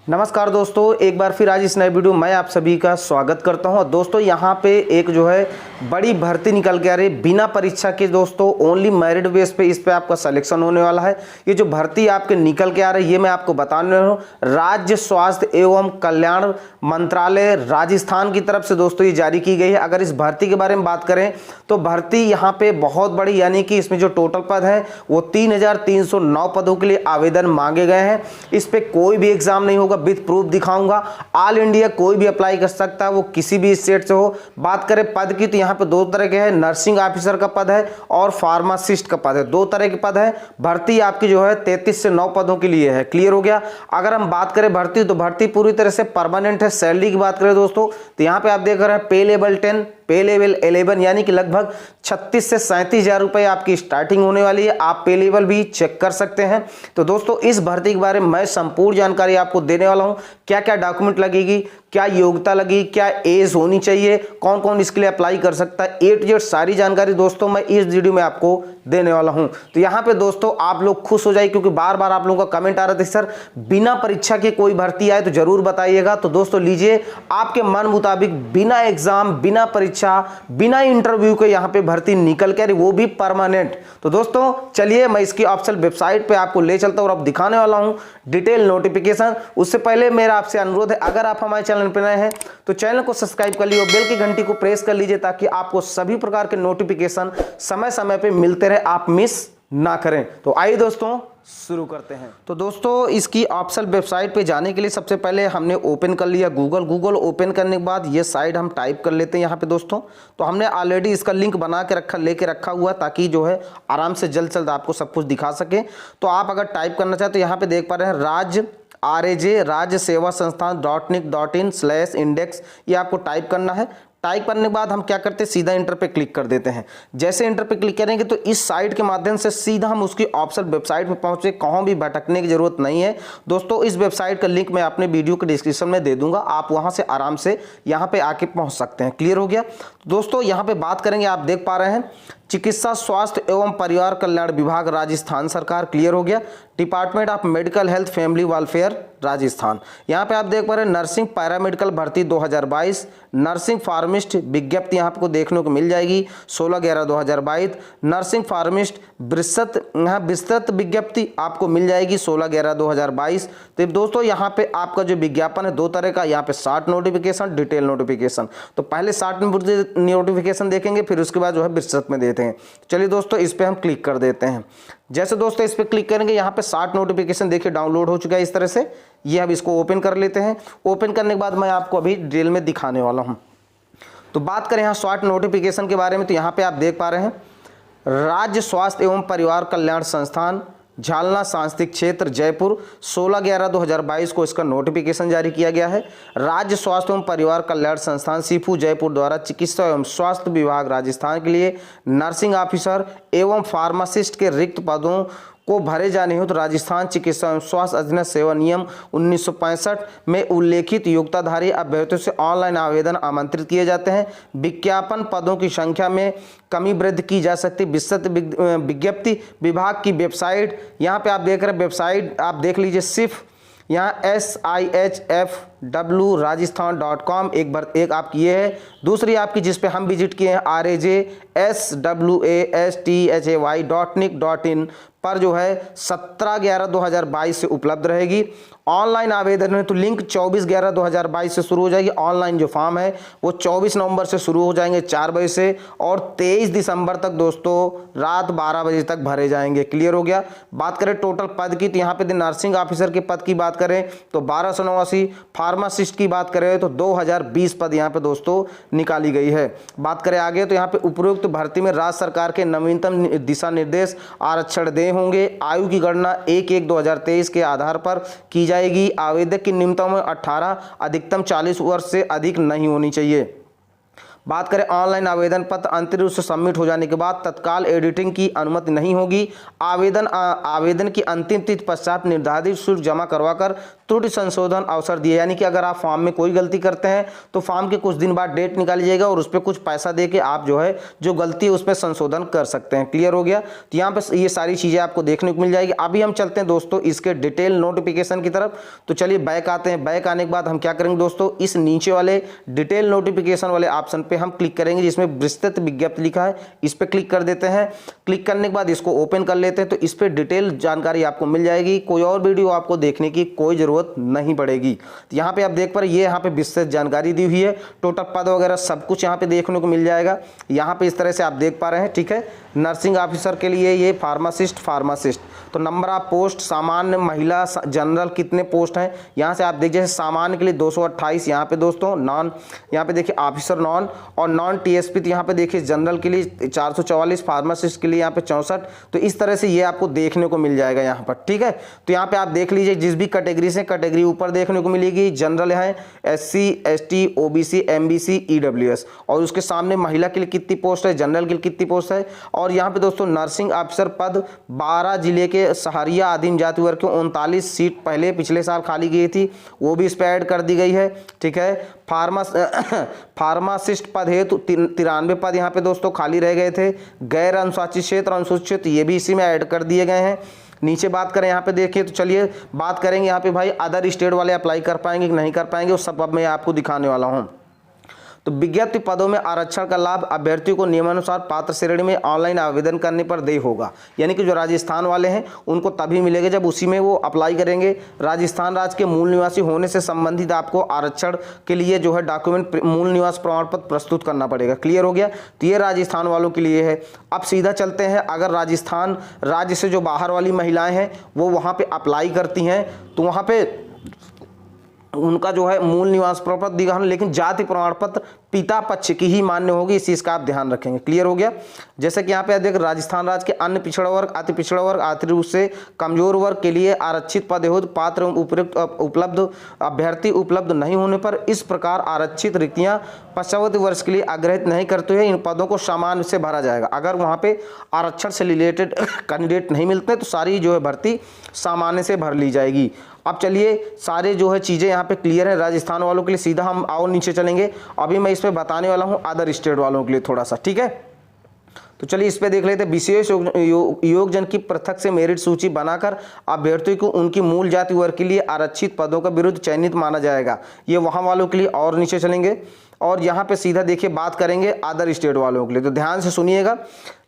नमस्कार दोस्तों, एक बार फिर आज इस नए वीडियो में मैं आप सभी का स्वागत करता हूं। और दोस्तों यहां पे एक जो है बड़ी भर्ती निकल के आ रही बिना परीक्षा के। दोस्तों ओनली मेरिट बेस पे इस पे आपका सिलेक्शन होने वाला है। ये जो भर्ती आपके निकल के आ रही है ये मैं आपको बताने वाला हूं। राज्य स्वास्थ्य एवं कल्याण मंत्रालय राजस्थान की तरफ से दोस्तों ये जारी की गई है। अगर इस भर्ती के बारे में बात करें तो भर्ती यहाँ पे बहुत बड़ी, यानी कि इसमें जो टोटल पद है वो 3,309 पदों के लिए आवेदन मांगे गए हैं। इस पे कोई भी एग्जाम नहीं होगा, विद प्रूफ दिखाऊंगा। ऑल इंडिया कोई भी अप्लाई कर सकता है, वो किसी भी स्टेट से हो। बात करें पद की तो यहाँ पे दो तरह के हैं, नर्सिंग ऑफिसर का पद है और फार्मासिस्ट का पद है। दो तरह के पद है। भर्ती आपकी जो है 33 से 9 पदों के लिए है। क्लियर हो गया। अगर हम बात करें भर्ती तो भर्ती पूरी तरह से परमानेंट है। सैलरी की बात करें दोस्तों तो यहाँ पे आप देख रहे हैं पे लेवल 10, पे लेवल 11, यानी कि लगभग 36 से 37 हजार रुपए आपकी स्टार्टिंग होने वाली है। आप पे लेवल भी चेक कर सकते हैं। तो दोस्तों इस भर्ती के बारे में मैं संपूर्ण जानकारी आपको देने वाला हूं। क्या क्या डॉक्यूमेंट लगेगी, क्या योग्यता लगी, क्या एज होनी चाहिए, कौन कौन इसके लिए अप्लाई कर सकता है, ए टू जेड सारी जानकारी दोस्तों मैं इस वीडियो में आपको देने वाला हूं। तो यहाँ पे दोस्तों आप लोग खुश हो जाए, क्योंकि बार बार आप लोगों का कमेंट आ रहा था सर बिना परीक्षा के कोई भर्ती आए तो जरूर बताइएगा। तो दोस्तों लीजिए, आपके मन मुताबिक बिना एग्जाम, बिना परीक्षा, बिना इंटरव्यू के यहाँ पे भर्ती निकल के, वो भी परमानेंट। तो दोस्तों चलिए मैं इसकी ऑफिशियल वेबसाइट पे आपको ले चलता हूं और अब दिखाने वाला हूं डिटेल नोटिफिकेशन। उससे पहले मेरा आपसे अनुरोध है, अगर आप हमारे चैनल पर नए हैं तो चैनल को सब्सक्राइब कर लीजिए और बेल की घंटी को प्रेस कर लीजिए, ताकि आपको सभी प्रकार के नोटिफिकेशन समय समय पे मिलते रहे, आप मिस ना करें। तो आइए दोस्तों शुरू करते हैं। तो दोस्तों इसकी ऑफिशियल वेबसाइट पे जाने के लिए सबसे पहले हमने ओपन कर लिया गूगल ओपन करने के बाद ये साइट हम टाइप कर लेते हैं यहाँ पे दोस्तों। तो हमने ऑलरेडी इसका लिंक बना के लेके रखा हुआ, ताकि जो है आराम से जल्द आपको सब कुछ दिखा सके। तो आप अगर टाइप करना चाहें तो यहाँ पे देख पा रहे हैं राज्य सेवा संस्थान .nic.in/index, ये आपको टाइप करना है। टाइप करने के बाद हम क्या करते हैं, सीधा इंटर पे क्लिक कर देते हैं। जैसे इंटर पे क्लिक करेंगे तो इस साइट के माध्यम से सीधा हम उसकी ऑफिशियल वेबसाइट पे पहुंचे, कहीं भी भटकने की जरूरत नहीं है दोस्तों। इस वेबसाइट का लिंक मैं अपने वीडियो के डिस्क्रिप्शन में दे दूंगा, आप वहां से आराम से यहां पे आके पहुंच सकते हैं। क्लियर हो गया दोस्तों। यहां पे बात करेंगे, आप देख पा रहे हैं चिकित्सा स्वास्थ्य एवं परिवार कल्याण विभाग राजस्थान सरकार। क्लियर हो गया। Department of medical health family welfare Rajasthan. यहाँ पे आप देख पा रहे हैं नर्सिंग पैरामेडिकल भर्ती 2022, नर्सिंग फार्मिस्ट विज्ञप्ति यहाँ आपको देखने को मिल जाएगी 16/11/2022। नर्सिंग फार्मिस्ट विस्तृत विज्ञप्ति आपको मिल जाएगी 16/11/2022। तो दोस्तों यहाँ पे आपका जो विज्ञापन है दो तरह का, यहाँ पे शॉर्ट नोटिफिकेशन, डिटेल नोटिफिकेशन। तो पहले शॉर्ट नोटिफिकेशन देखेंगे, फिर उसके बाद जो है विस्तृत में देते हैं। चलिए दोस्तों इस पे हम क्लिक कर देते हैं। जैसे दोस्तों इस पे क्लिक करेंगे, यहाँ पे शॉर्ट नोटिफिकेशन देखिए डाउनलोड हो चुका है इस तरह से। ये अब इसको ओपन कर लेते हैं। ओपन करने के बाद मैं आपको अभी डिटेल में दिखाने वाला हूँ। तो बात करें यहाँ शॉर्ट नोटिफिकेशन के बारे में, तो यहाँ पे आप देख पा रहे हैं राज्य स्वास्थ्य एवं परिवार कल्याण संस्थान झालना सांस्कृतिक क्षेत्र जयपुर 16/11/2022 को इसका नोटिफिकेशन जारी किया गया है। राज्य स्वास्थ्य एवं परिवार कल्याण संस्थान सीफू जयपुर द्वारा चिकित्सा एवं स्वास्थ्य विभाग राजस्थान के लिए नर्सिंग ऑफिसर एवं फार्मासिस्ट के रिक्त पदों को भरे जाने हो तो राजस्थान चिकित्सा एवं स्वास्थ्य अधिनियम सेवा नियम 1965 में उल्लेखित योग्यताधारी अभ्यर्थियों से ऑनलाइन आवेदन आमंत्रित किए जाते हैं। विज्ञापन पदों की संख्या में कमी वृद्धि की जा सकती है। विस्तृत विज्ञप्ति विभाग की वेबसाइट, यहाँ पे आप देख रहे हैं वेबसाइट, आप देख लीजिए सिर्फ यहाँ SIHFW राजस्थान.com एक आपकी ये है। दूसरी आपकी जिस पे हम विजिट किए हैं RAJSWASTHAY.nic.in पर जो है 17/11/2022 से उपलब्ध रहेगी। ऑनलाइन आवेदन है तो लिंक 24/11/2022 से शुरू हो जाएगी। ऑनलाइन जो फॉर्म है वो 24 नवंबर से शुरू हो जाएंगे 4 बजे से, और 23 दिसंबर तक दोस्तों रात 12 बजे तक भरे जाएंगे। क्लियर हो गया। बात करें टोटल पद की तो यहाँ पे नर्सिंग ऑफिसर के पद की बात करें तो 1289, फार्मासिस्ट की बात करें तो 2020 पद यहाँ पे दोस्तों निकाली गई है। बात करें आगे तो यहाँ पे उपरोक्त भर्ती में राज्य सरकार के नवीनतम दिशा निर्देश आरक्षण देय होंगे। आयु की गणना 1/1/2023 के आधार पर की जाएगी। आवेदक की न्यूनतम 18, अधिकतम 40 वर्ष से अधिक नहीं होनी चाहिए। बात करें ऑनलाइन आवेदन पत्र अंतिम रूप से सबमिट हो जाने के बाद तत्काल एडिटिंग की अनुमति नहीं होगी। आवेदन की अंतिम तिथि पश्चात निर्धारित शुल्क जमा करवाकर त्रुटि संशोधन अवसर दिए, यानी कि अगर आप फॉर्म में कोई गलती करते हैं तो फॉर्म के कुछ दिन बाद डेट निकाली जाएगा और उस पर कुछ पैसा दे के आप जो है जो गलती है उस पर संशोधन कर सकते हैं। क्लियर हो गया। तो यहाँ पे ये सारी चीज़ें आपको देखने को मिल जाएगी। अभी हम चलते हैं दोस्तों इसके डिटेल नोटिफिकेशन की तरफ। तो चलिए बैक आते हैं। बैक आने के बाद हम क्या करेंगे दोस्तों, इस नीचे वाले डिटेल नोटिफिकेशन वाले ऑप्शन पे हम क्लिक करेंगे जिसमें विस्तृत विज्ञप्ति लिखा है, इस पर क्लिक कर देते हैं। क्लिक करने के बाद इसको ओपन कर लेते हैं तो इस पर डिटेल जानकारी आपको मिल जाएगी। कोई और वीडियो आपको देखने की कोई जरूरत नहीं पड़ेगी। तो यहाँ पे आप देख पा रहे ये यहाँ पे विस्तृत जानकारी दी हुई है, टोटल पद वगैरह सब कुछ यहाँ पे देखने को मिल जाएगा। यहाँ पे इस तरह से आप देख पा रहे हैं, ठीक है। नर्सिंग ऑफिसर के लिए ये फार्मासिस्ट तो नंबर ऑफ पोस्ट सामान्य, महिला, जनरल कितने पोस्ट हैं यहाँ से आप देख, जैसे सामान्य के लिए 228 यहाँ पे दोस्तों, नॉन यहाँ पे देखिए ऑफिसर नॉन और नॉन टीएसपी, तो यहाँ पे देखिए जनरल के लिए 444, फार्मासिस्ट के लिए यहाँ पे 64। तो इस तरह से ये आपको देखने को मिल जाएगा यहाँ पर, ठीक है। तो यहाँ पे आप देख लीजिए जिस भी कैटेगरी से कैटेगरी ऊपर देखने को मिलेगी। जनरल है SC ST OBC MBC EWS और उसके सामने महिला के लिए कितनी पोस्ट है, जनरल के लिए कितनी पोस्ट है। और यहाँ पे दोस्तों नर्सिंग ऑफिसर पद 12 जिले के सहारिया आदिम जाति वर्ग के 39 सीट पहले पिछले साल खाली गई थी, वो भी इस पर ऐड कर दी गई है, ठीक है। फार्मासिस्ट पद है तो 93 पद यहाँ पे दोस्तों खाली रह गए थे। गैर अनुसूचित क्षेत्र, अनुसूचित क्षेत्र ये भी इसी में ऐड कर दिए गए हैं। नीचे बात करें यहाँ पे देखिए, तो चलिए बात करेंगे यहाँ पे भाई अदर स्टेट वाले अप्लाई कर पाएंगे कि नहीं कर पाएंगे, वो सब अब मैं आपको दिखाने वाला हूँ। तो विज्ञप्ति पदों में आरक्षण का लाभ अभ्यर्थियों को नियमानुसार पात्र श्रेणी में ऑनलाइन आवेदन करने पर देय होगा, यानी कि जो राजस्थान वाले हैं उनको तभी मिलेगा जब उसी में वो अप्लाई करेंगे। राजस्थान राज्य के मूल निवासी होने से संबंधित आपको आरक्षण के लिए जो है डॉक्यूमेंट मूल निवास प्रमाण पत्र प्रस्तुत करना पड़ेगा। क्लियर हो गया। तो ये राजस्थान वालों के लिए है। अब सीधा चलते हैं, अगर राजस्थान राज्य से जो बाहर वाली महिलाएं हैं वो वहाँ पर अप्लाई करती हैं तो वहाँ पर उनका जो है मूल निवास प्रमाण पत्र दिखाना, लेकिन जाति प्रमाण पत्र पिता पक्ष की ही मान्य होगी, इस चीज का आप ध्यान रखेंगे। क्लियर हो गया। जैसे कि यहाँ पे देख राजस्थान राज्य के अन्य पिछड़ा वर्ग, अति पिछड़ा वर्ग, आर्थिक रूप से कमजोर वर्ग के लिए आरक्षित पद हेतु पात्र उपयुक्त उपलब्ध अभ्यर्थी उपलब्ध नहीं होने पर इस प्रकार आरक्षित रिक्तियां 55 वर्ष के लिए अग्रहित नहीं करते हुए इन पदों को सामान्य से भरा जाएगा। अगर वहाँ पे आरक्षण से रिलेटेड कैंडिडेट नहीं मिलते तो सारी जो है भर्ती सामान्य से भर ली जाएगी। अब चलिए सारे जो है चीज़ें यहाँ पे क्लियर है राजस्थान वालों के लिए। सीधा हम और नीचे चलेंगे, अभी मैं इस पे बताने वाला हूँ अदर स्टेट वालों के लिए थोड़ा सा, ठीक है। तो चलिए इस पे देख लेते हैं। विशेष योगजन की पृथक से मेरिट सूची बनाकर अभ्यर्थियों को उनकी मूल जाति वर्ग के लिए आरक्षित पदों का विरुद्ध चयनित माना जाएगा, ये वहाँ वालों के लिए। और नीचे चलेंगे और यहाँ पे सीधा देखिए बात करेंगे अदर स्टेट वालों के लिए। तो ध्यान से सुनिएगा।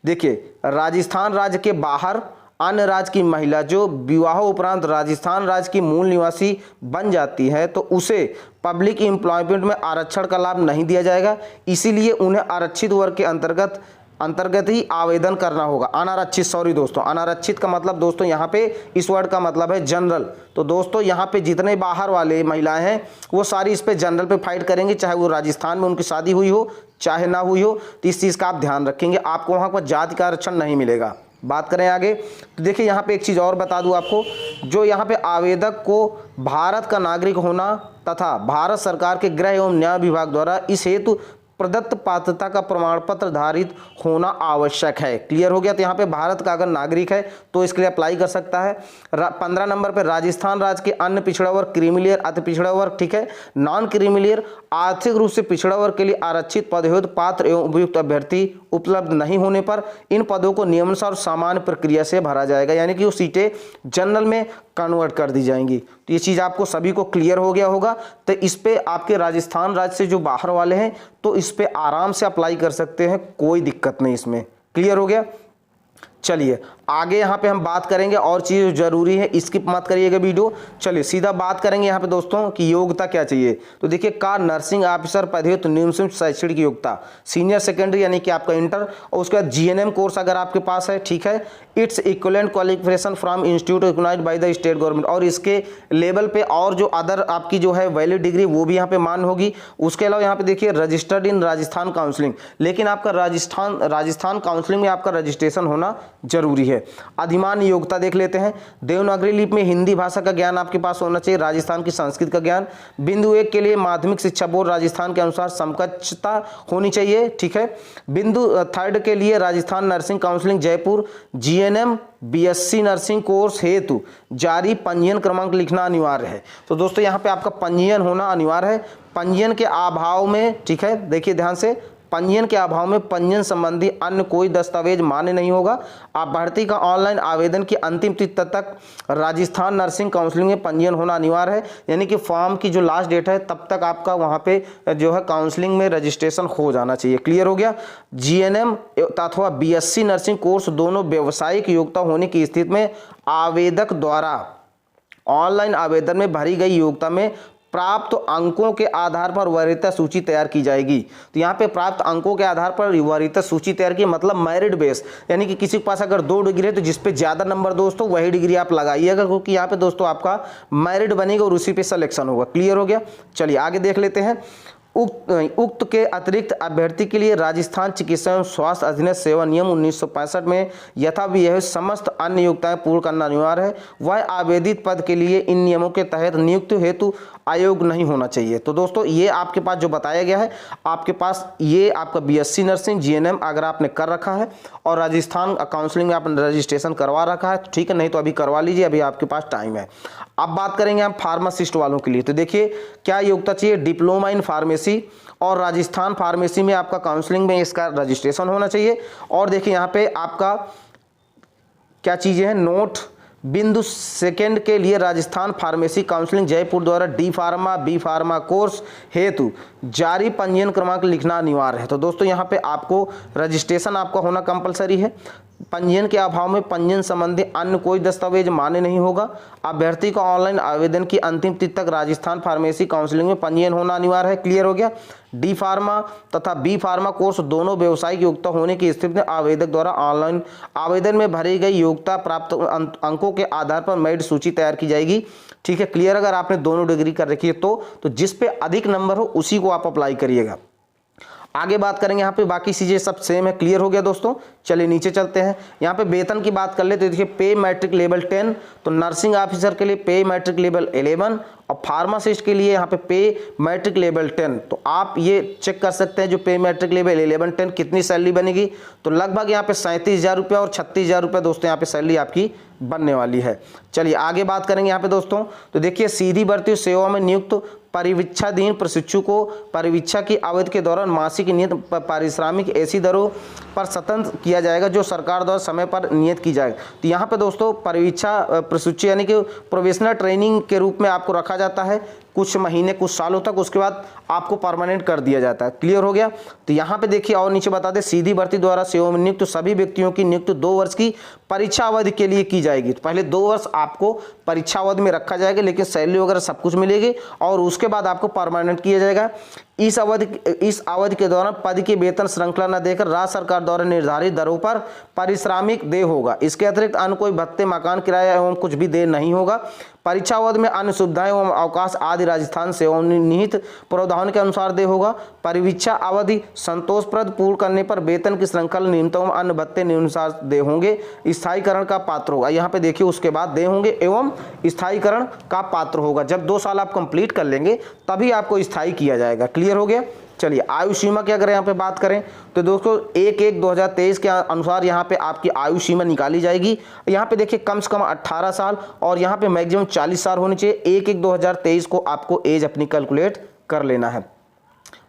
देखिए राजस्थान राज्य के बाहर अन्य राज्य की महिला जो विवाह उपरांत राजस्थान राज्य की मूल निवासी बन जाती है तो उसे पब्लिक एम्प्लॉयमेंट में आरक्षण का लाभ नहीं दिया जाएगा, इसीलिए उन्हें आरक्षित वर्ग के अंतर्गत ही आवेदन करना होगा। अनारक्षित, सॉरी दोस्तों, अनारक्षित का मतलब दोस्तों यहाँ पे इस वर्ड का मतलब है जनरल। तो दोस्तों यहाँ पे जितने बाहर वाले महिलाएं हैं वो सारी इस पे जनरल पे फाइट करेंगी, चाहे वो राजस्थान में उनकी शादी हुई हो चाहे ना हुई हो। तो इस चीज़ का आप ध्यान रखेंगे, आपको वहाँ पर जाति का आरक्षण नहीं मिलेगा। बात करें आगे तो देखिए यहाँ पे एक चीज़ और बता दूँ आपको, जो यहाँ पे आवेदक को भारत का नागरिक होना तथा भारत सरकार के गृह एवं न्याय विभाग द्वारा इस हेतु प्रदत्त पात्रता का प्रमाण पत्र धारित होना आवश्यक है। क्लियर हो गया। तो यहाँ पे भारत का अगर नागरिक है तो इसके लिए अप्लाई कर सकता है। 15 नंबर पे राजस्थान राज्य के अन्य पिछड़ा वर्ग, क्रीमिलियर, अति पिछड़ा वर्ग, ठीक है, नॉन क्रीमिलियर, आर्थिक रूप से पिछड़ा वर्ग के लिए आरक्षित पद हेतु पात्र एवं उपयुक्त अभ्यर्थी उपलब्ध नहीं होने पर इन पदों को नियमानुसार सामान्य प्रक्रिया से भरा जाएगा, यानी कि वो सीटें जनरल में कन्वर्ट कर दी जाएंगी। तो ये चीज़ आपको सभी को क्लियर हो गया होगा। तो इस पे आपके राजस्थान राज्य से जो बाहर वाले हैं तो इस पे आराम से अप्लाई कर सकते हैं, कोई दिक्कत नहीं इसमें। क्लियर हो गया। चलिए आगे यहाँ पे हम बात करेंगे और चीज़ जरूरी है, स्किप मत करिएगा वीडियो। चलिए सीधा बात करेंगे यहाँ पे दोस्तों कि योग्यता क्या चाहिए। तो देखिए का नर्सिंग ऑफिसर पद है तो न्यूनतम शैक्षणिक योग्यता सीनियर सेकेंडरी यानी कि आपका इंटर, और उसके बाद GNM कोर्स अगर आपके पास है, ठीक है, it's equivalent qualification from institute recognised by the state government, और इसके लेवल पे और जो अदर आपकी जो है वैलिड डिग्री वो भी यहाँ पे मान होगी। उसके अलावा यहाँ पे देखिए रजिस्टर्ड इन राजस्थान काउंसलिंग, लेकिन आपका राजस्थान काउंसलिंग में आपका रजिस्ट्रेशन होना जरूरी है। अधिमान्य योग्यता देख लेते हैं। देवनागरी लिपि में हिंदी भाषा का ज्ञान आपके पास होना चाहिए, राजस्थान की संस्कृत का ज्ञान। बिंदु 1 के लिए माध्यमिक शिक्षा बोर्ड राजस्थान के अनुसार समकक्षता होनी चाहिए, ठीक है। बिंदु 3 के लिए Rajasthan nursing counselling Jaipur GNM BSc nursing course हेतु जारी पंजीयन क्रमांक लिखना अनिवार्य है। तो दोस्तों यहाँ पे आपका पंजीयन होना अनिवार्य है। पंजीयन के अभाव में, ठीक है, देखिए ध्यान से, पंजीयन के अभाव में पंजीयन संबंधी अन्य कोई दस्तावेज मान्य नहीं होगा। आप भर्ती का ऑनलाइन आवेदन की अंतिम तिथि तक राजस्थान नर्सिंग काउंसिलिंग में पंजीयन होना अनिवार्य है, यानी कि फॉर्म की जो लास्ट डेट है तब तक आपका वहां पे जो है काउंसलिंग में रजिस्ट्रेशन हो जाना चाहिए। क्लियर हो गया। जीएनएम अथवा बीएससी नर्सिंग कोर्स दोनों व्यावसायिक योग्यता होने की स्थिति में आवेदक द्वारा ऑनलाइन आवेदन में भरी गई योग्यता में प्राप्त अंकों के आधार पर वरीयता सूची तैयार की जाएगी। तो यहाँ पे प्राप्त अंकों के आधार पर वरीयता सूची तैयार की मतलब मेरिट बेस, यानी कि किसी के पास अगर 2 डिग्री है तो जिस पे ज्यादा नंबर दोस्तों वही डिग्री आप लगाइएगा, क्योंकि यहाँ पे दोस्तों आपका मेरिट बनेगा और उसी पे सिलेक्शन होगा। क्लियर हो गया। चलिए आगे देख लेते हैं। उक्त के अतिरिक्त अभ्यर्थी के लिए राजस्थान चिकित्सा एवं स्वास्थ्य अधिनियम सेवा नियम 1965 में यथाविधि समस्त अन्य योग्यताएं पूर्ण करना अनिवार्य है। वह आवेदित पद के लिए इन नियमों के तहत नियुक्त हेतु आयोग नहीं होना चाहिए। तो दोस्तों ये आपके पास जो बताया गया है, आपके पास ये आपका बीएससी नर्सिंग जीएनएम अगर आपने कर रखा है और राजस्थान काउंसलिंग में आपने रजिस्ट्रेशन करवा रखा है तो ठीक है, नहीं तो अभी करवा लीजिए, अभी आपके पास टाइम है। अब बात करेंगे हम फार्मासिस्ट वालों के लिए। तो देखिए क्या योग्यता चाहिए, डिप्लोमा इन फार्मेसी और राजस्थान फार्मेसी में आपका काउंसलिंग में इसका रजिस्ट्रेशन होना चाहिए। और देखिए यहाँ पे आपका क्या चीजें हैं, नोट बिंदु सेकंड के लिए राजस्थान फार्मेसी काउंसलिंग जयपुर द्वारा D pharma B pharma course हेतु जारी पंजीयन क्रमांक लिखना अनिवार्य है। तो दोस्तों यहाँ पे आपको रजिस्ट्रेशन आपका होना कंपलसरी है। पंजीयन के अभाव में पंजीयन संबंधी अन्य कोई दस्तावेज मान्य नहीं होगा। अभ्यर्थी का ऑनलाइन आवेदन की अंतिम तिथि तक राजस्थान फार्मेसी काउंसलिंग में पंजीयन होना अनिवार्य है। क्लियर हो गया। डी फार्मा तथा बी फार्मा कोर्स दोनों व्यावसायिक योग्यता होने की स्थिति में आवेदक द्वारा ऑनलाइन आवेदन में भरी गई योग्यता प्राप्त अंकों के आधार पर मेरिट सूची तैयार की जाएगी। ठीक है, क्लियर। अगर आपने दोनों डिग्री कर रखी है तो जिस पे अधिक नंबर हो उसी को आप अप्लाई करिएगा। आगे बात करेंगे, यहाँ पे बाकी चीजें सब सेम है। क्लियर हो गया दोस्तों। चलिए नीचे चलते हैं। यहाँ पे वेतन की बात कर ले तो देखिए पे मैट्रिक लेवल 10, तो नर्सिंग ऑफिसर के लिए पे मैट्रिक लेवल 11 और फार्मासिस्ट के लिए यहाँ पे पे मैट्रिक लेवल 10। तो आप ये चेक कर सकते हैं जो पे मैट्रिक लेवल 11 10 कितनी सैलरी बनेगी। तो लगभग यहाँ पे 37,000 रुपये और 36,000 रुपये दोस्तों यहाँ पे सैलरी आपकी बनने वाली है। चलिए आगे बात करेंगे यहाँ पे दोस्तों। तो देखिए सीधी भर्ती सेवा में नियुक्त परिवीक्षाधीन प्रशिक्षु को परिवीक्षा की अवधि के दौरान मासिक नियत पारिश्रमिक ऐसी दरों पर स्वतंत्र किया जाएगा जो सरकार द्वारा समय पर नियत की जाएगी। तो यहाँ पे दोस्तों परिवीक्षा प्रशिक्षु यानी कि प्रोफेशनल ट्रेनिंग के रूप में आपको रखा जाता है कुछ महीने कुछ सालों तक, उसके बाद आपको परमानेंट कर दिया जाता है। क्लियर हो गया। तो यहाँ पे देखिए और नीचे बता दें सीधी भर्ती द्वारा सेवा में नियुक्त सभी व्यक्तियों की नियुक्ति 2 वर्ष की परीक्षा अवधि के लिए की जाएगी। तो पहले 2 वर्ष आपको परीक्षा अवधि में रखा जाएगा, लेकिन सैलरी वगैरह सब कुछ मिलेगी और उसके बाद आपको परमानेंट किया जाएगा। इस अवधि के दौरान पद की वेतन श्रृंखला न देकर राज्य सरकार द्वारा निर्धारित दरों पर पारिश्रमिक देय होगा। इसके अतिरिक्त अन्य कोई भत्ते, मकान किराया एवं कुछ भी देय नहीं होगा। परीक्षा अवधि में अन्य सुविधाएं एवं अवकाश आदि राजस्थान सेवा निहित प्रावधान के अनुसार देय होगा। परीक्षा अवधि संतोषप्रद पूर्ण करने पर वेतन की श्रृंखला न्यूनतम अन्य भत्ते निम्नानुसार देय होंगे। स्थायीकरण का पात्र होगा। यहाँ पे देखिए उसके बाद देय होंगे एवं स्थायीकरण का पात्र होगा। जब 2 साल आप कंप्लीट कर लेंगे तभी आपको स्थायी किया जाएगा। क्लियर हो गया। चलिए आयु सीमा की अगर यहाँ पे बात करें तो दोस्तों 1/1/2023 के अनुसार यहाँ पे आपकी आयु सीमा निकाली जाएगी। यहाँ पे देखिए कम से कम 18 साल और यहाँ पे मैक्सिमम 40 साल होनी चाहिए। 1/1/2023 को आपको एज अपनी कैलकुलेट कर लेना है।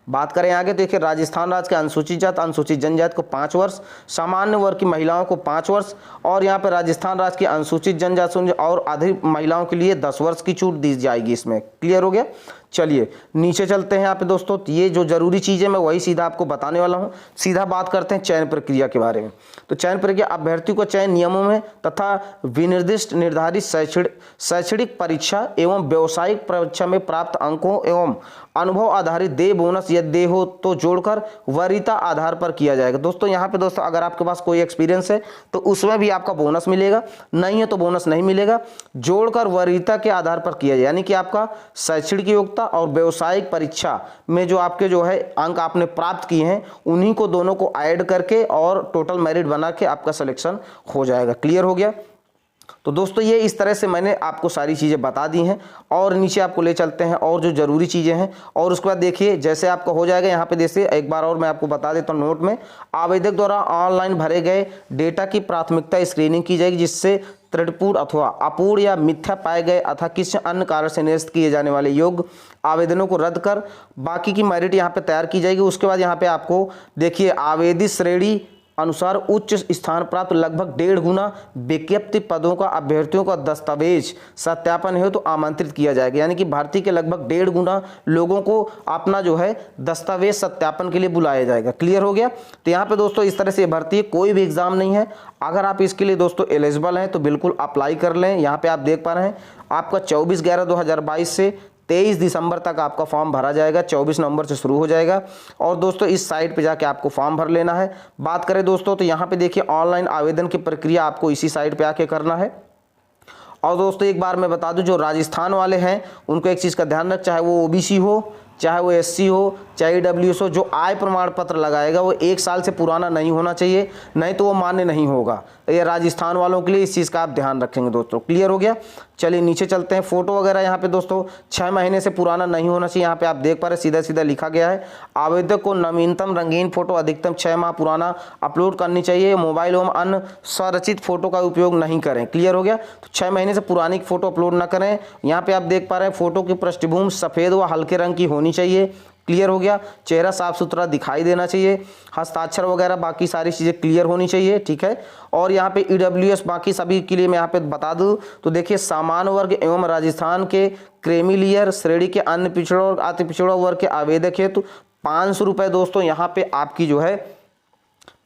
बात करें आगे, देखिए राजस्थान राज्य के अनुसूचित जाति अनुसूचित जनजाति को 5 वर्ष, सामान्य वर्ग की महिलाओं को 5 वर्ष और यहाँ पे राजस्थान राज्य की अनुसूचित जनजाति और अधिक महिलाओं के लिए 10 वर्ष की छूट दी जाएगी इसमें। क्लियर हो गया। चलिए नीचे चलते हैं यहाँ पे दोस्तों। ये जो जरूरी चीज़ है मैं वही सीधा आपको बताने वाला हूँ। सीधा बात करते हैं चयन प्रक्रिया के बारे में। तो चयन प्रक्रिया अभ्यर्थियों को चयन नियमों में तथा विनिर्दिष्ट निर्धारित शैक्षणिक परीक्षा एवं व्यावसायिक परीक्षा में प्राप्त अंकों एवं अनुभव आधारित देय बोनस यदि देय हो तो जोड़कर वरीयता आधार पर किया जाएगा। दोस्तों यहाँ पे दोस्तों अगर आपके पास कोई एक्सपीरियंस है तो उसमें भी आपका बोनस मिलेगा, नहीं है तो बोनस नहीं मिलेगा। जोड़कर वरीयता के आधार पर किया जाए, यानी कि आपका शैक्षणिक योग्यता और व्यावसायिक परीक्षा में जो आपके जो है अंक आपने प्राप्त किए हैं उन्हीं को दोनों को ऐड करके और टोटल मेरिट बना के आपका सिलेक्शन हो जाएगा। क्लियर हो गया। तो दोस्तों ये इस तरह से मैंने आपको सारी चीज़ें बता दी हैं और नीचे आपको ले चलते हैं और जो ज़रूरी चीज़ें हैं। और उसके बाद देखिए जैसे आपका हो जाएगा यहाँ पे, जैसे एक बार और मैं आपको बता देता हूँ नोट में, आवेदक द्वारा ऑनलाइन भरे गए डेटा की प्राथमिकता स्क्रीनिंग की जाएगी, जिससे त्रुटिपूर्ण अथवा अपूर्ण या मिथ्या पाए गए अथवा किसी अन्य कारण से निरस्त किए जाने वाले योग्य आवेदनों को रद्द कर बाकी की मेरिट यहाँ पे तैयार की जाएगी। उसके बाद यहाँ पे आपको देखिए आवेदित श्रेणी अनुसार उच्च स्थान प्राप्त लगभग 1.5 गुना विज्ञप्ति पदों का अभ्यर्थियों का दस्तावेज सत्यापन हेतु तो आमंत्रित किया जाएगा। यानी कि भर्ती के लगभग 1.5 गुना लोगों को अपना जो है दस्तावेज सत्यापन के लिए बुलाया जाएगा। क्लियर हो गया। तो यहाँ पे दोस्तों इस तरह से भर्ती है, कोई भी एग्जाम नहीं है। अगर आप इसके लिए दोस्तों एलिजिबल हैं तो बिल्कुल अप्लाई कर लें। यहाँ पे आप देख पा रहे हैं आपका 24/11/2022 से 23 दिसंबर तक आपका फॉर्म भरा जाएगा, 24 नवंबर से शुरू हो जाएगा। और दोस्तों इस साइट पे जाके आपको फॉर्म भर लेना है। बात करें दोस्तों तो यहाँ पे देखिए ऑनलाइन आवेदन की प्रक्रिया आपको इसी साइट पे आके करना है। और दोस्तों एक बार मैं बता दूं, जो राजस्थान वाले हैं उनको एक चीज़ का ध्यान रख, चाहे वो ओबीसी हो, चाहे वो एससी हो, चाहे ईडब्ल्यूएस हो, जो आय प्रमाण पत्र लगाएगा वो 1 साल से पुराना नहीं होना चाहिए, नहीं तो वो मान्य नहीं होगा। ये राजस्थान वालों के लिए इस चीज़ का आप ध्यान रखेंगे दोस्तों। क्लियर हो गया। चलिए नीचे चलते हैं। फोटो वगैरह यहाँ पे दोस्तों 6 महीने से पुराना नहीं होना चाहिए। यहाँ पे आप देख पा रहे सीधा सीधा लिखा गया है, आवेदक को नवीनतम रंगीन फोटो अधिकतम 6 माह पुराना अपलोड करनी चाहिए। मोबाइल एवं अन्य स्वरचित फोटो का उपयोग नहीं करें। क्लियर हो गया। तो 6 महीने से पुरानी फोटो अपलोड ना करें। यहाँ पे आप देख पा रहे हैं फोटो की पृष्ठभूमि सफ़ेद व हल्के रंग की होनी चाहिए। क्लियर हो गया। चेहरा साफ सुथरा दिखाई देना चाहिए। हस्ताक्षर वगैरह बाकी सारी चीज़ें क्लियर होनी चाहिए। ठीक है। और यहाँ पे ईडब्ल्यूएस बाकी सभी के लिए मैं यहाँ पे बता दूँ तो देखिए सामान्य वर्ग एवं राजस्थान के क्रेमिलियर श्रेणी के अन्य पिछड़ा और अति पिछड़ा वर्ग के आवेदक हेतु 500 रुपये दोस्तों यहाँ पे आपकी जो है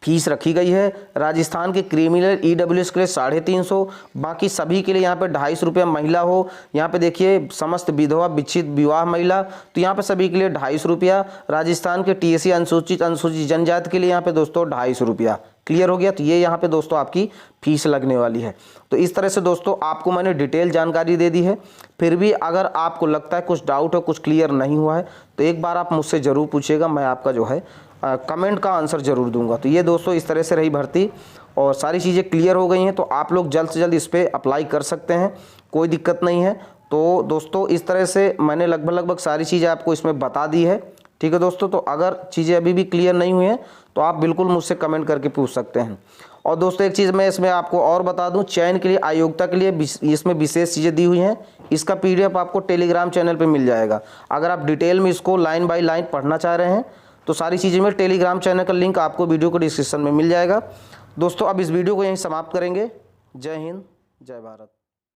फीस रखी गई है। राजस्थान के क्रिमिनल ईडब्ल्यूएस के लिए 350, बाकी सभी के लिए यहाँ पे 250 रुपये। महिला हो यहाँ पे देखिए समस्त विधवा विच्छेद विवाह महिला, तो यहाँ पे सभी के लिए 250 रुपया। राजस्थान के टीएससी अनुसूचित जनजाति के लिए यहाँ पे दोस्तों 250 रुपया। क्लियर हो गया। तो ये यहाँ पे दोस्तों आपकी फीस लगने वाली है। तो इस तरह से दोस्तों आपको मैंने डिटेल जानकारी दे दी है। फिर भी अगर आपको लगता है कुछ डाउट है, कुछ क्लियर नहीं हुआ है, तो एक बार आप मुझसे ज़रूर पूछिएगा, मैं आपका जो है कमेंट का आंसर जरूर दूंगा। तो ये दोस्तों इस तरह से रही भर्ती और सारी चीज़ें क्लियर हो गई हैं। तो आप लोग जल्द से जल्द इस पर अप्लाई कर सकते हैं, कोई दिक्कत नहीं है। तो दोस्तों इस तरह से मैंने लगभग सारी चीज़ें आपको इसमें बता दी है। ठीक है दोस्तों। तो अगर चीज़ें अभी भी क्लियर नहीं हुई हैं तो आप बिल्कुल मुझसे कमेंट करके पूछ सकते हैं। और दोस्तों एक चीज़ मैं इसमें आपको और बता दूं, चयन के लिए आयोग्यता के लिए इसमें विशेष चीज़ें दी हुई हैं। इसका PDF आपको टेलीग्राम चैनल पे मिल जाएगा। अगर आप डिटेल में इसको लाइन बाय लाइन पढ़ना चाह रहे हैं तो सारी चीज़ें में टेलीग्राम चैनल का लिंक आपको वीडियो को डिस्क्रिप्शन में मिल जाएगा। दोस्तों अब इस वीडियो को यहीं समाप्त करेंगे। जय हिंद, जय भारत।